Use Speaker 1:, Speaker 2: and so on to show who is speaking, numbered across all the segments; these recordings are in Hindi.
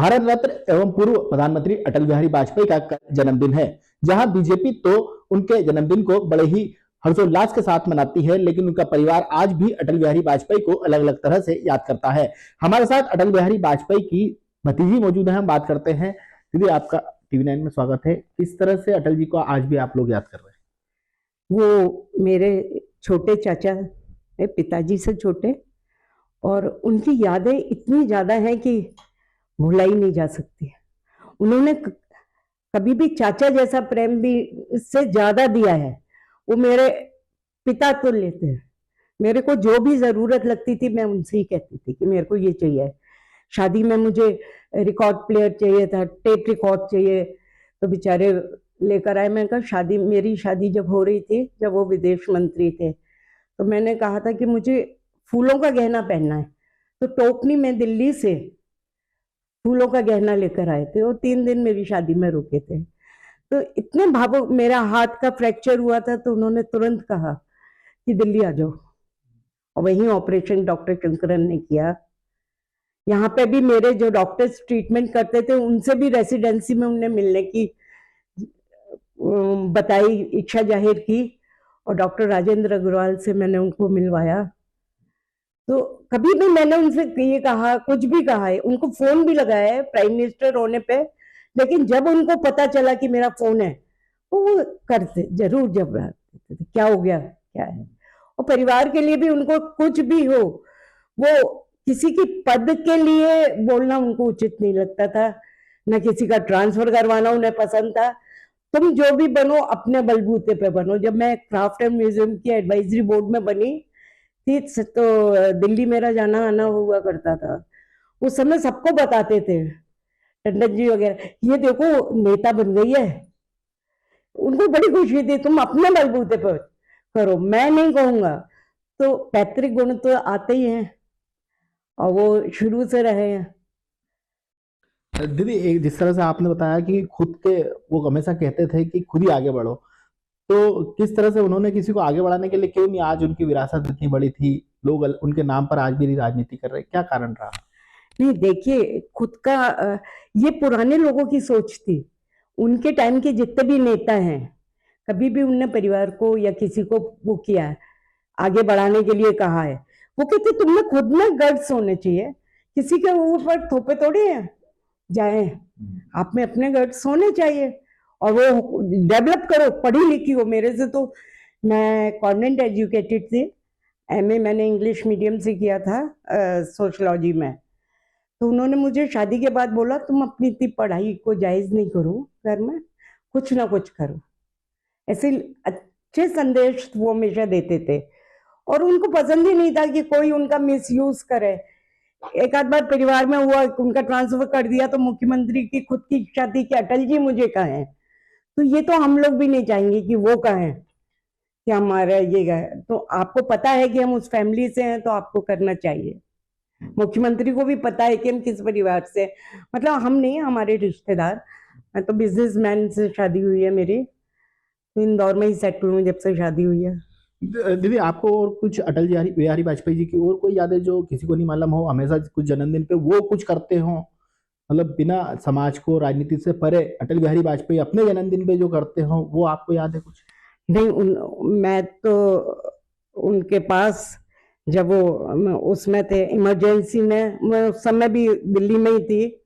Speaker 1: भारत रत्न एवं पूर्व प्रधानमंत्री अटल बिहारी वाजपेयी का जन्मदिन है। जहां बीजेपी तो उनके जन्मदिन को बड़े ही हर्षोल्लास के साथ मनाती है, लेकिन उनका परिवार आज भी अटल बिहारी वाजपेयी को अलग अलग तरह से याद करता है। हमारे साथ अटल बिहारी वाजपेयी की भतीजी मौजूद है, हम बात करते हैं। दीदी, आपका TV9 में स्वागत है। किस तरह से अटल जी को आज भी आप लोग याद कर रहे हैं?
Speaker 2: वो मेरे छोटे चाचा है, पिताजी से छोटे, और उनकी यादें इतनी ज्यादा हैं कि भुलाई नहीं जा सकती। उन्होंने कभी भी चाचा जैसा प्रेम भी इससे ज्यादा दिया है। वो मेरे पिता तो लेते हैं। मेरे को जो भी जरूरत लगती थी मैं उनसे ही कहती थी कि मेरे को ये चाहिए। शादी में मुझे रिकॉर्ड प्लेयर चाहिए था, टेप रिकॉर्ड चाहिए, तो बेचारे लेकर आए। मैंने कहा मेरी शादी जब हो रही थी, जब वो विदेश मंत्री थे, तो मैंने कहा था कि मुझे फूलों का गहना पहनना है। तो टोकनी में दिल्ली से फूलों का गहना लेकर आए थे। वो 3 दिन मेरी शादी में रुके थे। तो इतने भावुक, मेरा हाथ का फ्रैक्चर हुआ था तो उन्होंने तुरंत कहा कि दिल्ली आ जाओ, और वहीं ऑपरेशन डॉक्टर शंकरन ने किया। यहाँ पे भी मेरे जो डॉक्टर्स ट्रीटमेंट करते थे उनसे भी रेसिडेंसी में उन्हें मिलने की बताई, इच्छा जाहिर की, और डॉक्टर राजेंद्र अग्रवाल से मैंने उनको मिलवाया। तो कभी भी मैंने उनसे ये कहा, कुछ भी कहा है, उनको फोन भी लगाया है प्राइम मिनिस्टर होने पे, लेकिन जब उनको पता चला कि मेरा फोन है तो वो करते जरूर जब क्या हो गया, क्या है। और परिवार के लिए भी उनको कुछ भी हो, वो किसी की पद के लिए बोलना उनको उचित नहीं लगता था, न किसी का ट्रांसफर करवाना उन्हें पसंद था। तुम जो भी बनो अपने बलबूते पे बनो। जब मैं क्राफ्ट एंड म्यूजियम की एडवाइजरी बोर्ड में बनी थी तो दिल्ली मेरा जाना आना हुआ करता था। उस समय सबको बताते थे, टंडन जी वगैरह, ये देखो नेता बन गई है। उनको बड़ी खुशी थी, तुम अपने बलबूते पर करो, मैं नहीं कहूंगा। तो पैतृक गुण तो आते ही हैं और वो शुरू से रहे हैं।
Speaker 1: दीदी, एक जिस तरह से आपने बताया कि खुद के वो हमेशा कहते थे कि खुद ही आगे बढ़ो, तो किस तरह से उन्होंने किसी को आगे बढ़ाने के लिए, क्यों नहीं आज उनकी विरासत इतनी बड़ी थी, लोग उनके नाम पर आज भी राजनीति कर रहे हैं, क्या कारण रहा?
Speaker 2: नहीं, देखिए, खुद का ये पुराने लोगों की सोच थी। उनके टाइम के जितने भी नेता हैं, कभी भी उनने परिवार को या किसी को वो किया है, आगे बढ़ाने के लिए कहा है। वो कहते तुमने खुद में गट्स होने चाहिए, किसी के ऊपर थोपे थोड़ी है जाए, आप में अपने गट्स होने चाहिए और वो डेवलप करो। पढ़ी लिखी हो, मेरे से तो, मैं कॉन्वेंट एजुकेटेड थी, MA मैंने इंग्लिश मीडियम से किया था सोशलॉजी में। तो उन्होंने मुझे शादी के बाद बोला तुम अपनी इतनी पढ़ाई को जायज नहीं करो, घर में कुछ ना कुछ करो। ऐसे अच्छे संदेश वो हमेशा देते थे, और उनको पसंद ही नहीं था कि कोई उनका मिसयूज करे। एक आध बार परिवार में हुआ, उनका ट्रांसफर कर दिया, तो मुख्यमंत्री की खुद की इच्छा थी कि अटल जी मुझे कहें। तो ये तो हम लोग भी नहीं चाहेंगे कि वो कहें कि हमारा ये है। तो आपको पता है कि हम उस फैमिली से हैं, तो आपको करना चाहिए। मुख्यमंत्री को भी पता है कि हम किस परिवार से, मतलब हम नहीं, हमारे रिश्तेदार। मैं तो बिजनेसमैन से शादी हुई है मेरी, तो इंदौर में ही सेटल हूँ जब से शादी हुई है।
Speaker 1: दीदी, आपको और कुछ अटल बिहारी वाजपेयी जी की और कोई यादें जो किसी को नहीं मालूम हो, हमेशा कुछ जन्मदिन पे वो कुछ करते हो, मतलब बिना समाज को राजनीति से परे अटल बिहारी वाजपेयी अपने जन्मदिन पे जो करते हो, वो आपको याद है कुछ?
Speaker 2: नहीं, मैं तो उनके पास, जब वो उसमें थे इमरजेंसी में, मैं उस समय भी दिल्ली में ही थी।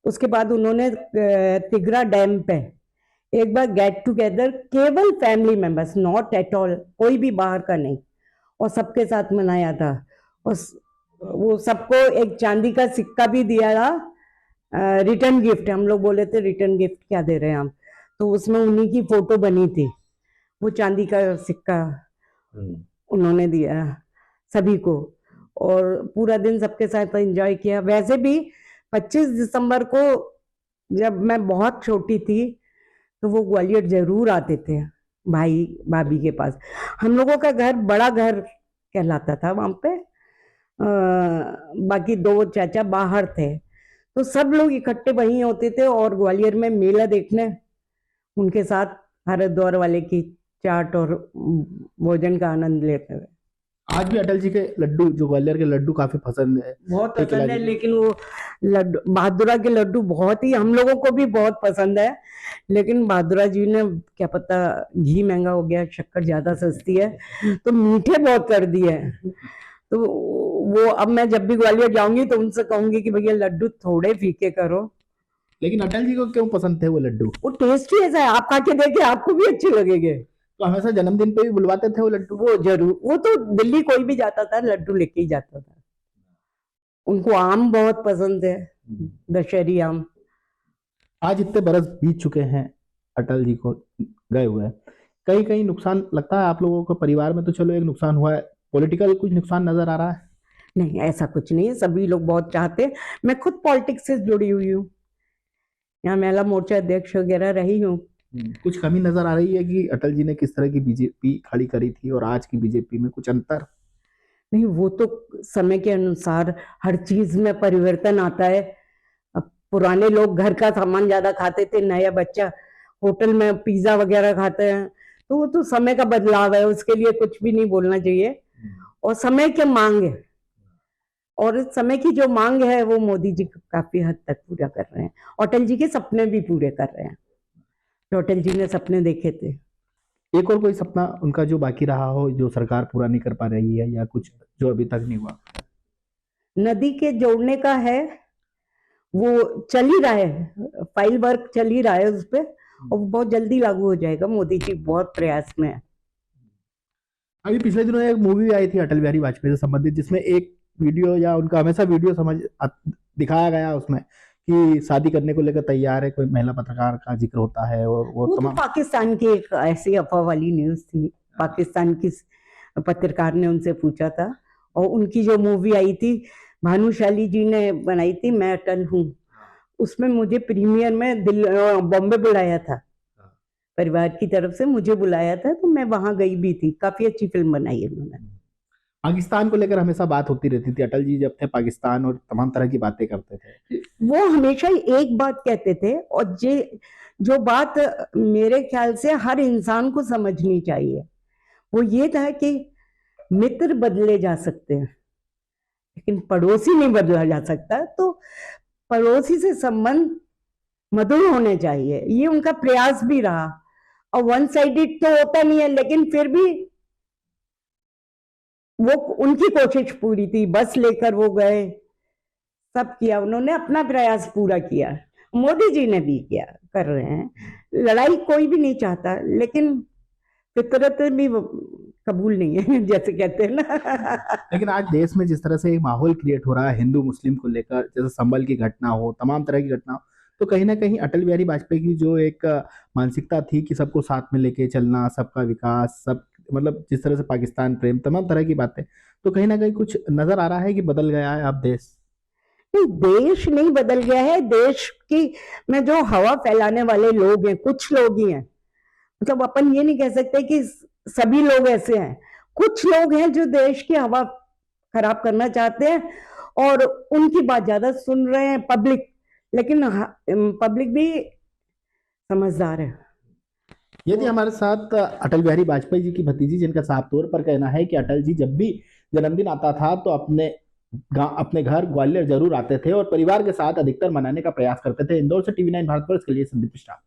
Speaker 2: उसके बाद उन्होंने तिगरा डैम पे एक बार गेट टुगेदर, केवल family members, not at all, कोई भी बाहर का नहीं, और सबके साथ मनाया था। और वो सबको एक चांदी का सिक्का भी दिया था, रिटर्न गिफ्ट। हम लोग बोले थे रिटर्न गिफ्ट क्या दे रहे हैं हम, तो उसमें उन्हीं की फोटो बनी थी, वो चांदी का सिक्का उन्होंने दिया सभी को, और पूरा दिन सबके साथ एंजॉय किया। वैसे भी 25 दिसंबर को, जब मैं बहुत छोटी थी, तो वो ग्वालियर जरूर आते थे भाई भाभी के पास। हम लोगों का घर बड़ा घर कहलाता था वहां पे। बाकी 2 चाचा बाहर थे, तो सब लोग इकट्ठे वहीं होते थे, और ग्वालियर में मेला देखने उनके साथ हरिद्वार वाले की चाट और भोजन का आनंद लेते हुए।
Speaker 1: आज भी अटल जी के लड्डू, जो ग्वालियर के लड्डू काफी पसंद है।
Speaker 2: बहुत
Speaker 1: ठीक है
Speaker 2: पसंद है,
Speaker 1: लाजी।
Speaker 2: लेकिन वो लड्डू बहादुरा के लड्डू बहुत ही हम लोगों को भी बहुत पसंद है, लेकिन बहादुरा जी ने क्या पता घी महंगा हो गया, शक्कर ज्यादा सस्ती है, तो मीठे बहुत कर दिए हैं। तो वो अब मैं जब भी ग्वालियर जाऊंगी तो उनसे कहूंगी कि भैया लड्डू थोड़े फीके करो।
Speaker 1: लेकिन अटल जी को क्यों पसंद थे वो लड्डू?
Speaker 2: वो टेस्ट ही ऐसा है, आप खा के देखिए आपको भी अच्छे लगेंगे।
Speaker 1: तो हमेशा जन्मदिन पे भी बुलवाते थे वो लड्डू?
Speaker 2: वो जरूर, वो तो दिल्ली कोई भी जाता था लड्डू लेके ही जाता था। उनको आम बहुत पसंद है, दशहरी आम।
Speaker 1: आज इतने बरस बीत चुके हैं अटल जी को गए हुए, कहीं कहीं नुकसान लगता है आप लोगों को? परिवार में तो चलो एक नुकसान हुआ है, पॉलिटिकल कुछ नुकसान नजर आ रहा है?
Speaker 2: नहीं, ऐसा कुछ नहीं है, सभी लोग बहुत चाहते हैं। मैं खुद पॉलिटिक्स से जुड़ी हुई हूँ, यहाँ महिला मोर्चा अध्यक्ष वगैरह रही हूँ।
Speaker 1: कुछ कमी नजर आ रही है कि अटल जी ने किस तरह की बीजेपी खड़ी करी थी और आज की बीजेपी में कुछ अंतर?
Speaker 2: नहीं, वो तो समय के अनुसार हर चीज में परिवर्तन आता है। अब पुराने लोग घर का सामान ज्यादा खाते थे, नया बच्चा होटल में पिज्जा वगैरह खाते हैं, तो वो तो समय का बदलाव है, उसके लिए कुछ भी नहीं बोलना चाहिए। और समय की मांग है, और इस समय की जो मांग है वो मोदी जी काफी हद तक पूरा कर रहे हैं। अटल जी के सपने भी पूरे कर रहे हैं, जो अटल जी ने सपने देखे थे।
Speaker 1: एक और कोई सपना उनका जो बाकी रहा हो, जो सरकार पूरा नहीं कर पा रही है, या कुछ जो अभी तक नहीं हुआ?
Speaker 2: नदी के जोड़ने का है, वो चल ही रहा है, फाइल वर्क चल ही रहा है उस पे, और वो बहुत जल्दी लागू हो जाएगा। मोदी जी बहुत प्रयास में है।
Speaker 1: अभी पिछले दिनों एक मूवी आई थी अटल बिहारी वाजपेयी से संबंधित, जिसमें एक वीडियो, या उनका हमेशा वीडियो दिखाया गया उसमें कि शादी करने को लेकर तैयार है, कोई महिला पत्रकार का जिक्र होता है, और वो
Speaker 2: तो
Speaker 1: तमाम।
Speaker 2: पाकिस्तान की एक ऐसी अफवाह वाली न्यूज थी, पाकिस्तान की पत्रकार ने उनसे पूछा था, और उनकी जो मूवी आई थी भानुशाली जी ने बनाई थी, मैं अटल हूँ, उसमें मुझे प्रीमियर में बॉम्बे बुलाया था, परिवार की तरफ से मुझे बुलाया था, तो मैं वहां गई भी थी। काफी अच्छी फिल्म बनाई है उन्होंने।
Speaker 1: पाकिस्तान को लेकर हमेशा बात होती रहती थी, अटल जी जब थे पाकिस्तान और तमाम तरह की बातें करते थे।
Speaker 2: वो हमेशा ही एक बात कहते थे, और जो बात मेरे ख्याल से हर इंसान को समझनी चाहिए, वो ये था कि मित्र बदले जा सकते हैं लेकिन पड़ोसी नहीं बदला जा सकता। तो पड़ोसी से संबंध मधुर होने चाहिए, ये उनका प्रयास भी रहा। और वन साइडेड तो होता नहीं है, लेकिन फिर भी वो उनकी कोशिश पूरी थी, बस लेकर वो गए, सब किया, उन्होंने अपना प्रयास पूरा किया। मोदी जी ने भी किया, कर रहे हैं। लड़ाई कोई भी नहीं चाहता, लेकिन फितरत भी कबूल नहीं है जैसे कहते हैं ना।
Speaker 1: लेकिन आज देश में जिस तरह से एक माहौल क्रिएट हो रहा है हिंदू मुस्लिम को लेकर, जैसे संभल की घटना हो, तमाम तरह की घटना हो, तो कहीं ना कहीं अटल बिहारी वाजपेयी की जो एक मानसिकता थी कि सबको साथ में लेके चलना, सबका विकास, सब मतलब जिस तरह से पाकिस्तान प्रेम, तमाम तरह की बातें, तो कहीं ना कहीं कुछ नजर आ रहा है कि बदल गया है अब देश?
Speaker 2: नहीं, देश नहीं बदल गया है। देश की में जो हवा फैलाने वाले लोग हैं, कुछ लोग ही हैं। मतलब अपन ये नहीं कह सकते कि सभी लोग ऐसे हैं। कुछ लोग हैं जो देश की हवा खराब करना चाहते हैं, और उनकी बात ज्यादा सुन रहे हैं पब्लिक, लेकिन पब्लिक भी समझदार है।
Speaker 1: यदि हमारे साथ अटल बिहारी वाजपेयी जी की भतीजी, जिनका साफ तौर पर कहना है कि अटल जी जब भी जन्मदिन आता था तो अपने घर ग्वालियर जरूर आते थे और परिवार के साथ अधिकतर मनाने का प्रयास करते थे। इंदौर से टीवी 9 भारत पर इसके लिए संदीप मिश्रा।